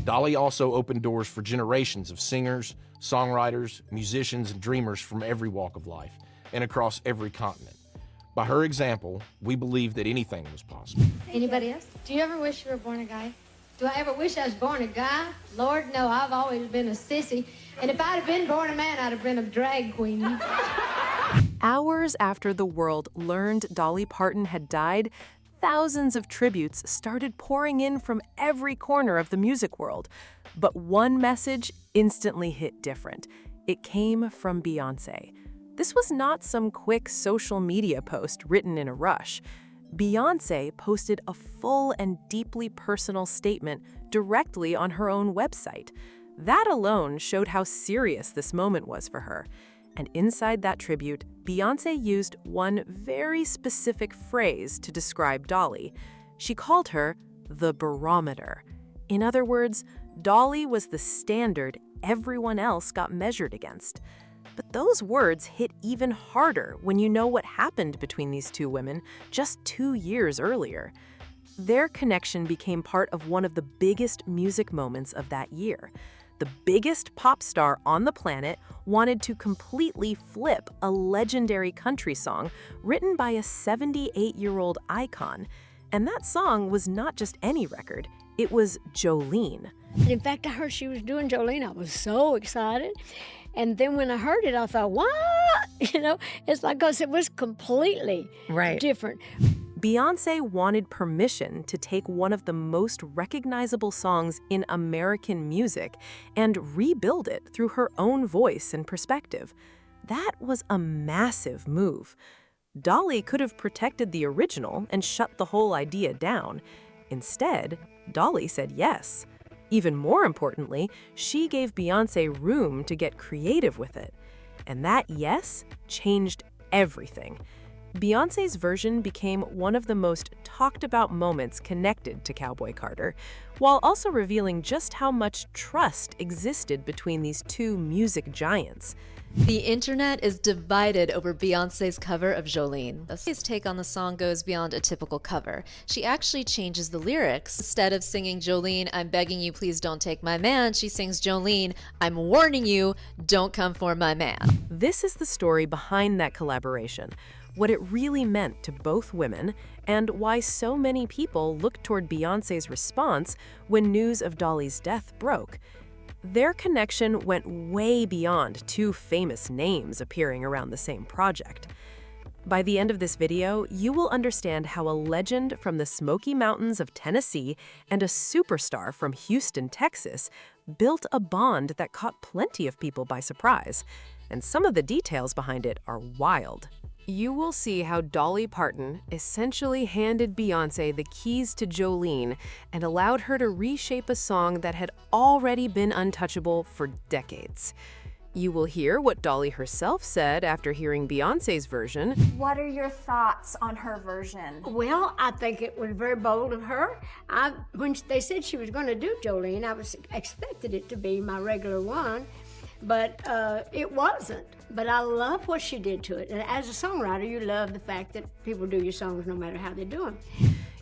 Dolly also opened doors for generations of singers, songwriters, musicians, and dreamers from every walk of life and across every continent. By her example, we believe that anything was possible. Anybody else? Do you ever wish you were born a guy? Do I ever wish I was born a guy? Lord, no, I've always been a sissy. And if I'd have been born a man, I'd have been a drag queen. Hours after the world learned Dolly Parton had died, thousands of tributes started pouring in from every corner of the music world. But one message instantly hit different. It came from Beyoncé. This was not some quick social media post written in a rush. Beyoncé posted a full and deeply personal statement directly on her own website. That alone showed how serious this moment was for her. And inside that tribute, Beyoncé used one very specific phrase to describe Dolly. She called her the barometer. In other words, Dolly was the standard everyone else got measured against. But those words hit even harder when you know what happened between these two women just 2 years earlier. Their connection became part of one of the biggest music moments of that year. The biggest pop star on the planet wanted to completely flip a legendary country song written by a 78-year-old icon. And that song was not just any record, it was Jolene. And in fact, I heard she was doing Jolene. I was so excited. And then when I heard it, I thought, what? It's like, because it was completely different. Beyoncé wanted permission to take one of the most recognizable songs in American music and rebuild it through her own voice and perspective. That was a massive move. Dolly could have protected the original and shut the whole idea down. Instead, Dolly said yes. Even more importantly, she gave Beyoncé room to get creative with it. And that yes changed everything. Beyoncé's version became one of the most talked about moments connected to Cowboy Carter, while also revealing just how much trust existed between these two music giants. The internet is divided over Beyoncé's cover of Jolene. Beyoncé's take on the song goes beyond a typical cover. She actually changes the lyrics. Instead of singing Jolene, I'm begging you, please don't take my man, she sings Jolene, I'm warning you, don't come for my man. This is the story behind that collaboration, what it really meant to both women, and why so many people looked toward Beyoncé's response when news of Dolly's death broke. Their connection went way beyond two famous names appearing around the same project. By the end of this video, you will understand how a legend from the Smoky Mountains of Tennessee and a superstar from Houston, Texas, built a bond that caught plenty of people by surprise. And some of the details behind it are wild. You will see how Dolly Parton essentially handed Beyoncé the keys to Jolene and allowed her to reshape a song that had already been untouchable for decades. You will hear what Dolly herself said after hearing Beyoncé's version. What are your thoughts on her version? Well, I think it was very bold of her. When they said she was going to do Jolene, I expected it to be my regular one. But it wasn't. But I love what she did to it. And as a songwriter, you love the fact that people do your songs no matter how they do them.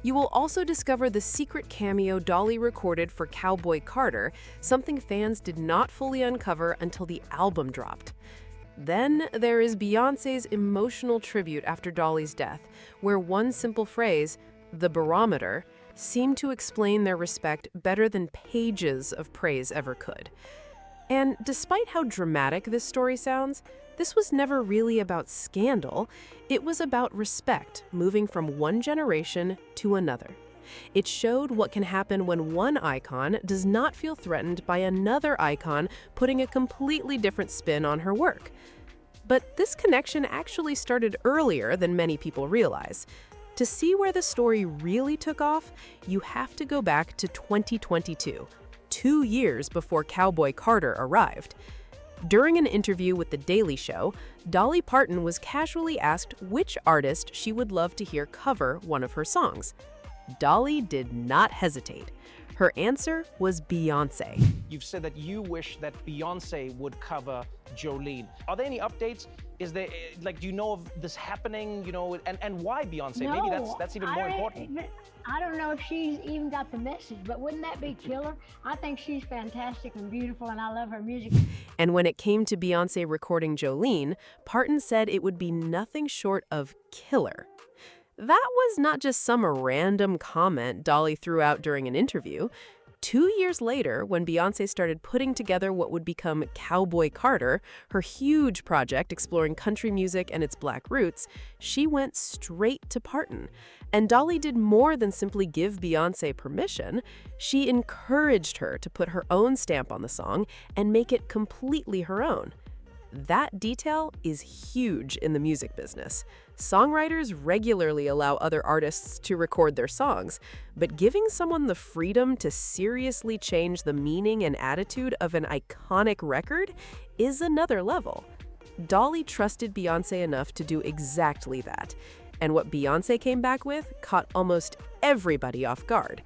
You will also discover the secret cameo Dolly recorded for Cowboy Carter, something fans did not fully uncover until the album dropped. Then there is Beyoncé's emotional tribute after Dolly's death, where one simple phrase, the barometer, seemed to explain their respect better than pages of praise ever could. And despite how dramatic this story sounds, this was never really about scandal. It was about respect, moving from one generation to another. It showed what can happen when one icon does not feel threatened by another icon putting a completely different spin on her work. But this connection actually started earlier than many people realize. To see where the story really took off, you have to go back to 2022. 2 years before Cowboy Carter arrived. During an interview with The Daily Show, Dolly Parton was casually asked which artist she would love to hear cover one of her songs. Dolly did not hesitate. Her answer was Beyoncé. You've said that you wish that Beyoncé would cover Jolene. Are there any updates? Is there, like, do you know of this happening, you know, and why Beyonce? No, Maybe that's even more important. I don't know if she's even got the message, but wouldn't that be killer? I think she's fantastic and beautiful, and I love her music. And when it came to Beyoncé recording Jolene, Parton said it would be nothing short of killer. That was not just some random comment Dolly threw out during an interview. 2 years later, when Beyoncé started putting together what would become Cowboy Carter, her huge project exploring country music and its black roots, she went straight to Parton. And Dolly did more than simply give Beyoncé permission. She encouraged her to put her own stamp on the song and make it completely her own. That detail is huge in the music business. Songwriters regularly allow other artists to record their songs, but giving someone the freedom to seriously change the meaning and attitude of an iconic record is another level. Dolly trusted Beyoncé enough to do exactly that, and what Beyoncé came back with caught almost everybody off guard.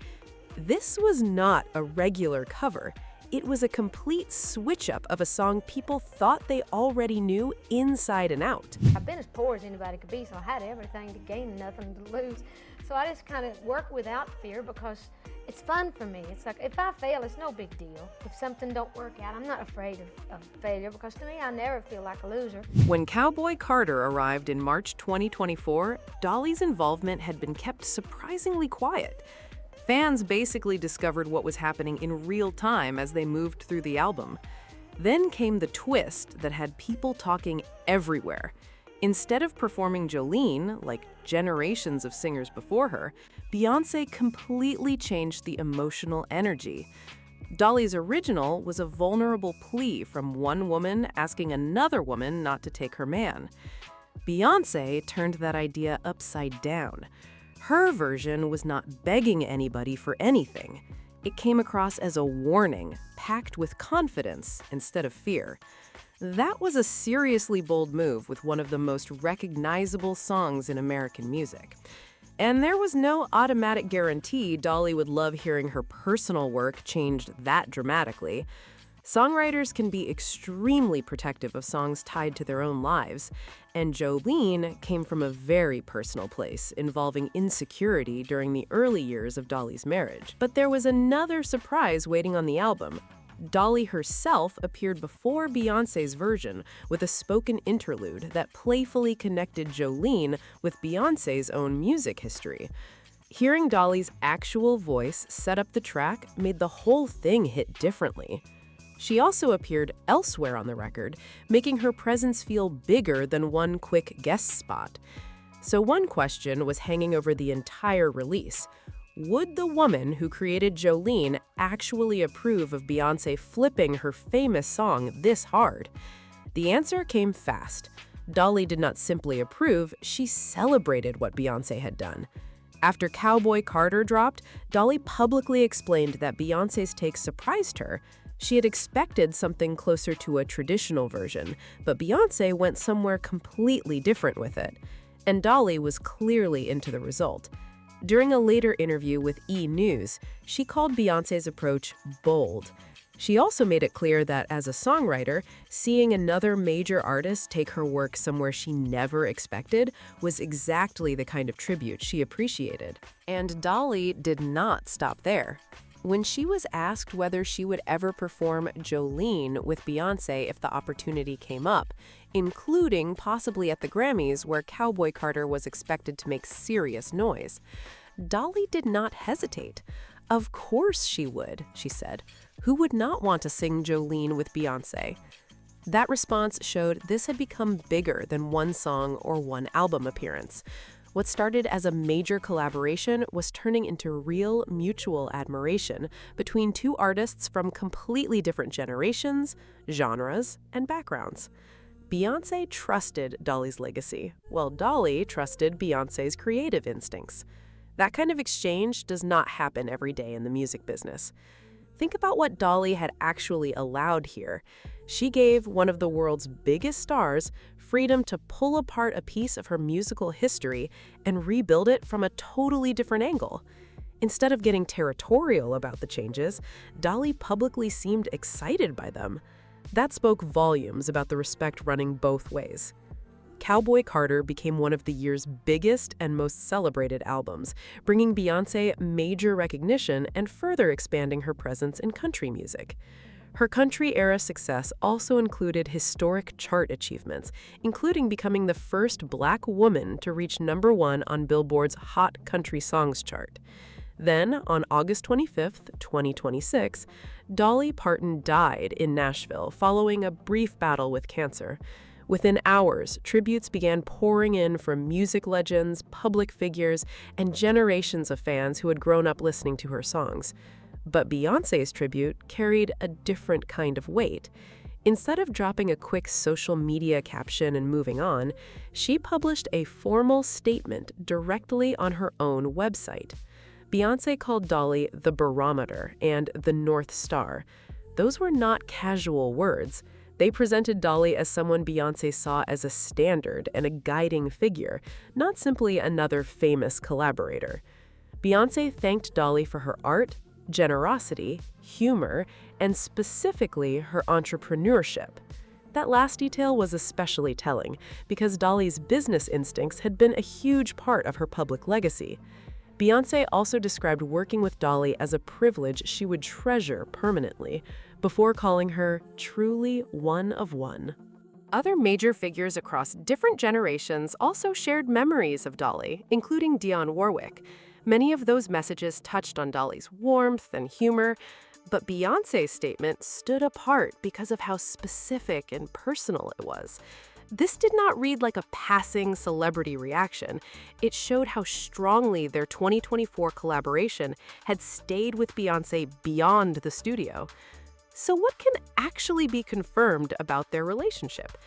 This was not a regular cover. It was a complete switch-up of a song people thought they already knew inside and out. I've been as poor as anybody could be, so I had everything to gain and nothing to lose. So I just kind of work without fear because it's fun for me. It's like, if I fail, it's no big deal. If something don't work out, I'm not afraid of failure, because to me, I never feel like a loser. When Cowboy Carter arrived in March 2024, Dolly's involvement had been kept surprisingly quiet. Fans basically discovered what was happening in real time as they moved through the album. Then came the twist that had people talking everywhere. Instead of performing Jolene, like generations of singers before her, Beyoncé completely changed the emotional energy. Dolly's original was a vulnerable plea from one woman asking another woman not to take her man. Beyoncé turned that idea upside down. Her version was not begging anybody for anything. It came across as a warning, packed with confidence instead of fear. That was a seriously bold move with one of the most recognizable songs in American music. And there was no automatic guarantee Dolly would love hearing her personal work changed that dramatically. Songwriters can be extremely protective of songs tied to their own lives, and Jolene came from a very personal place, involving insecurity during the early years of Dolly's marriage. But there was another surprise waiting on the album. Dolly herself appeared before Beyoncé's version with a spoken interlude that playfully connected Jolene with Beyoncé's own music history. Hearing Dolly's actual voice set up the track made the whole thing hit differently. She also appeared elsewhere on the record, making her presence feel bigger than one quick guest spot. So one question was hanging over the entire release. Would the woman who created Jolene actually approve of Beyoncé flipping her famous song this hard? The answer came fast. Dolly did not simply approve, she celebrated what Beyoncé had done. After Cowboy Carter dropped, Dolly publicly explained that Beyoncé's take surprised her. She had expected something closer to a traditional version, but Beyoncé went somewhere completely different with it. And Dolly was clearly into the result. During a later interview with E! News, she called Beyoncé's approach bold. She also made it clear that as a songwriter, seeing another major artist take her work somewhere she never expected was exactly the kind of tribute she appreciated. And Dolly did not stop there. When she was asked whether she would ever perform Jolene with Beyoncé if the opportunity came up, including possibly at the Grammys where Cowboy Carter was expected to make serious noise, Dolly did not hesitate. Of course she would, she said. Who would not want to sing Jolene with Beyoncé? That response showed this had become bigger than one song or one album appearance. What started as a major collaboration was turning into real mutual admiration between two artists from completely different generations, genres, and backgrounds. Beyoncé trusted Dolly's legacy, while Dolly trusted Beyoncé's creative instincts. That kind of exchange does not happen every day in the music business. Think about what Dolly had actually allowed here. She gave one of the world's biggest stars freedom to pull apart a piece of her musical history and rebuild it from a totally different angle. Instead of getting territorial about the changes, Dolly publicly seemed excited by them. That spoke volumes about the respect running both ways. Cowboy Carter became one of the year's biggest and most celebrated albums, bringing Beyoncé major recognition and further expanding her presence in country music. Her country-era success also included historic chart achievements, including becoming the first Black woman to reach #1 on Billboard's Hot Country Songs chart. Then, on August 25, 2026, Dolly Parton died in Nashville following a brief battle with cancer. Within hours, tributes began pouring in from music legends, public figures, and generations of fans who had grown up listening to her songs. But Beyoncé's tribute carried a different kind of weight. Instead of dropping a quick social media caption and moving on, she published a formal statement directly on her own website. Beyoncé called Dolly the barometer and the North Star. Those were not casual words. They presented Dolly as someone Beyoncé saw as a standard and a guiding figure, not simply another famous collaborator. Beyoncé thanked Dolly for her art, generosity, humor, and specifically her entrepreneurship. That last detail was especially telling because Dolly's business instincts had been a huge part of her public legacy. Beyoncé also described working with Dolly as a privilege she would treasure permanently, before calling her truly one of one. Other major figures across different generations also shared memories of Dolly, including Dionne Warwick. Many of those messages touched on Dolly's warmth and humor, but Beyoncé's statement stood apart because of how specific and personal it was. This did not read like a passing celebrity reaction. It showed how strongly their 2024 collaboration had stayed with Beyoncé beyond the studio. So what can actually be confirmed about their relationship?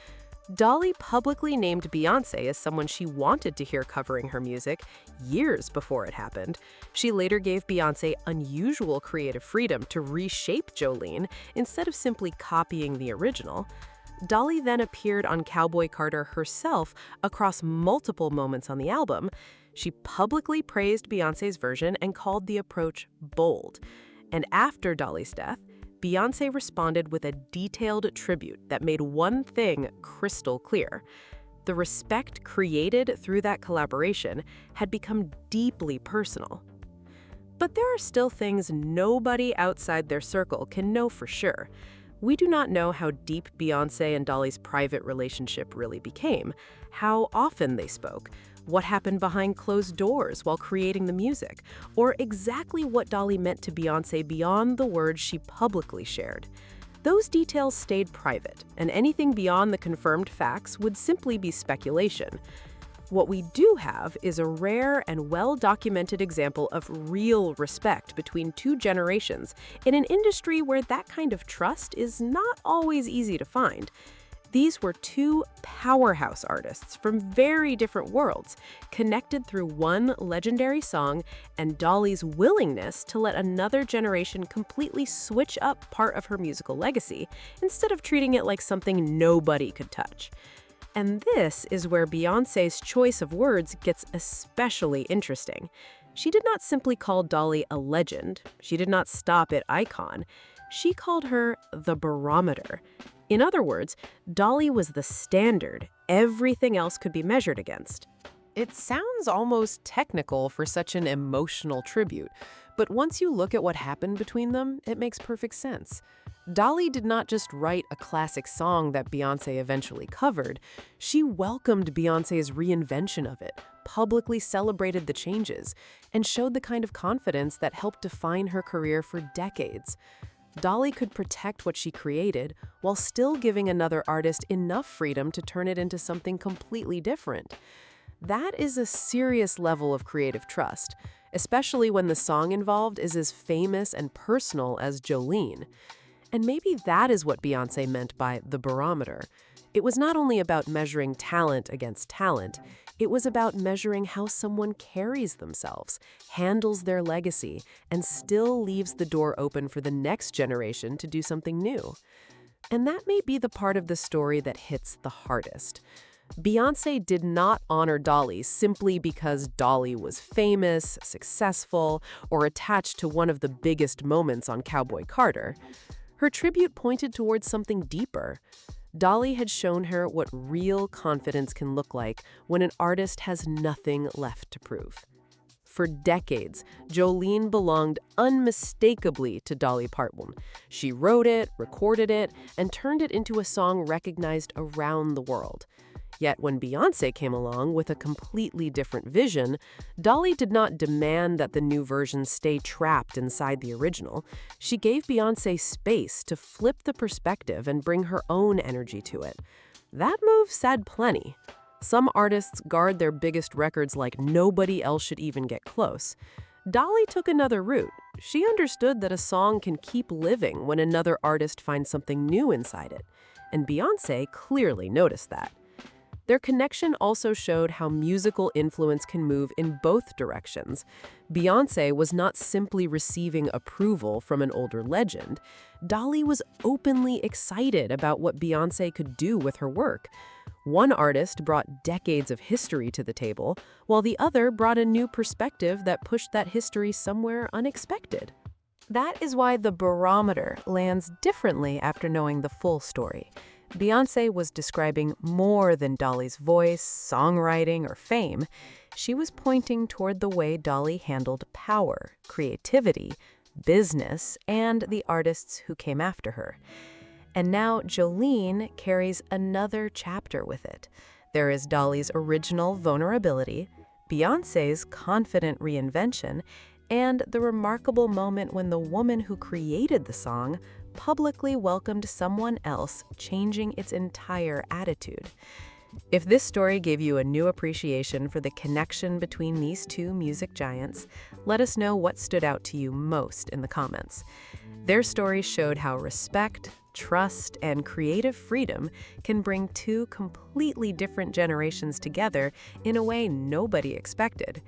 Dolly publicly named Beyoncé as someone she wanted to hear covering her music years before it happened. She later gave Beyoncé unusual creative freedom to reshape Jolene instead of simply copying the original. Dolly then appeared on Cowboy Carter herself across multiple moments on the album. She publicly praised Beyoncé's version and called the approach bold. And after Dolly's death, Beyoncé responded with a detailed tribute that made one thing crystal clear. The respect created through that collaboration had become deeply personal. But there are still things nobody outside their circle can know for sure. We do not know how deep Beyoncé and Dolly's private relationship really became, how often they spoke, what happened behind closed doors while creating the music, or exactly what Dolly meant to Beyoncé beyond the words she publicly shared. Those details stayed private, and anything beyond the confirmed facts would simply be speculation. What we do have is a rare and well-documented example of real respect between two generations in an industry where that kind of trust is not always easy to find. These were two powerhouse artists from very different worlds, connected through one legendary song and Dolly's willingness to let another generation completely switch up part of her musical legacy instead of treating it like something nobody could touch. And this is where Beyoncé's choice of words gets especially interesting. She did not simply call Dolly a legend. She did not stop at icon. She called her the barometer. In other words, Dolly was the standard everything else could be measured against. It sounds almost technical for such an emotional tribute, but once you look at what happened between them, it makes perfect sense. Dolly did not just write a classic song that Beyoncé eventually covered. She welcomed Beyoncé's reinvention of it, publicly celebrated the changes, and showed the kind of confidence that helped define her career for decades. Dolly could protect what she created while still giving another artist enough freedom to turn it into something completely different. That is a serious level of creative trust, especially when the song involved is as famous and personal as Jolene. And maybe that is what Beyoncé meant by the barometer. It was not only about measuring talent against talent, it was about measuring how someone carries themselves, handles their legacy, and still leaves the door open for the next generation to do something new. And that may be the part of the story that hits the hardest. Beyoncé did not honor Dolly simply because Dolly was famous, successful, or attached to one of the biggest moments on Cowboy Carter. Her tribute pointed towards something deeper. Dolly had shown her what real confidence can look like when an artist has nothing left to prove. For decades, Jolene belonged unmistakably to Dolly Parton. She wrote it, recorded it, and turned it into a song recognized around the world. Yet when Beyoncé came along with a completely different vision, Dolly did not demand that the new version stay trapped inside the original. She gave Beyoncé space to flip the perspective and bring her own energy to it. That move said plenty. Some artists guard their biggest records like nobody else should even get close. Dolly took another route. She understood that a song can keep living when another artist finds something new inside it. And Beyoncé clearly noticed that. Their connection also showed how musical influence can move in both directions. Beyoncé was not simply receiving approval from an older legend. Dolly was openly excited about what Beyoncé could do with her work. One artist brought decades of history to the table, while the other brought a new perspective that pushed that history somewhere unexpected. That is why the barometer lands differently after knowing the full story. Beyoncé was describing more than Dolly's voice, songwriting, or fame. She was pointing toward the way Dolly handled power, creativity, business, and the artists who came after her. And now Jolene carries another chapter with it. There is Dolly's original vulnerability, Beyoncé's confident reinvention, and the remarkable moment when the woman who created the song publicly welcomed someone else, changing its entire attitude. If this story gave you a new appreciation for the connection between these two music giants, let us know what stood out to you most in the comments. Their stories showed how respect, trust, and creative freedom can bring two completely different generations together in a way nobody expected.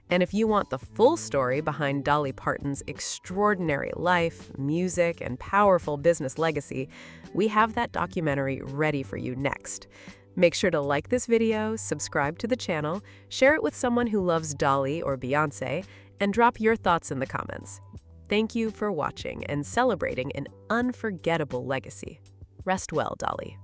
And if you want the full story behind Dolly Parton's extraordinary life, music, and powerful business legacy, we have that documentary ready for you next. Make sure to like this video, subscribe to the channel, share it with someone who loves Dolly or Beyoncé, and drop your thoughts in the comments. Thank you for watching and celebrating an unforgettable legacy. Rest well, Dolly.